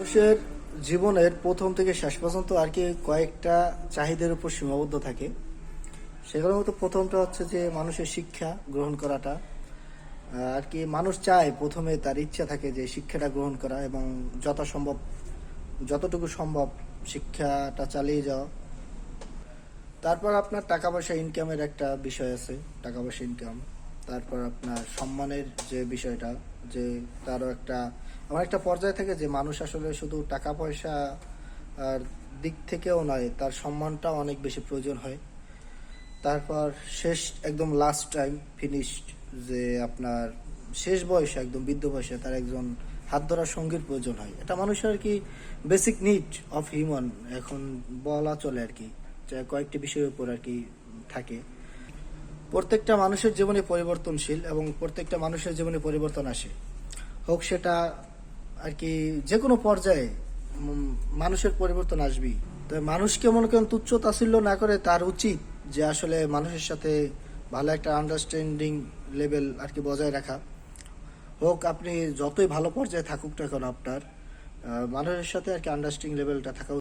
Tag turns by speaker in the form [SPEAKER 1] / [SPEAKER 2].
[SPEAKER 1] মানুষের জীবনের প্রথম থেকে শেষ পর্যন্ত আর কি কয়েকটা চাহিদার উপর সীমাবদ্ধ থাকে। সেগুলোর মধ্যে প্রথমটা হচ্ছে যে মানুষের শিক্ষা গ্রহণ করাটা। আর কি মানুষ চায় প্রথমে তার ইচ্ছা থাকে যে শিক্ষাটা গ্রহণ করা এবং যথাসম্ভব যতটুকু সম্ভব শিক্ষাটা চালিয়ে যাওয়া। তারপর আপনার টাকা পয়সা ইনকামের একটা বিষয় আছে, টাকা পয়সা ইনকাম। তারপর আপনার সম্মানের যে বিষয়টা, যে তারও একটা এমন একটা পর্যায়ে থাকে যে মানুষ আসলে শুধু টাকা পয়সা আর দিক থেকেও নয়, তার সম্মানটা অনেক বেশি প্রয়োজন হয়। তারপর শেষ একদম লাস্ট টাইম ফিনিশড, যে আপনার শেষ বয়সে একদম বৃদ্ধ বয়সে তার একজন হাত ধরা সঙ্গীর প্রয়োজন হয়। এটা মানুষের আর কি বেসিক নিড অফ হিউম্যান এখন বলা চলে আর কি, যে কয়েকটি বিষয়ের উপর আর কি থাকে। প্রত্যেকটা মানুষের জীবনে পরিবর্তনশীল এবং প্রত্যেকটা মানুষের জীবনে পরিবর্তন আসে, হোক সেটা আর কি যে কোনো পর্যায়ে মানুষের পরিবর্তন আসবেই। তো মানুষকে মনে করেন তুচ্ছ তাচ্ছিল্য না করে তার উচিত যে আসলে মানুষের সাথে ভালো একটা আন্ডারস্ট্যান্ডিং লেভেল আর কি বজায় রাখা। হোক আপনি যতই ভালো পর্যায়ে থাকুক না কেন আপনার মানুষের সাথে আর কি আন্ডারস্ট্যান্ডিং লেভেলটা থাকা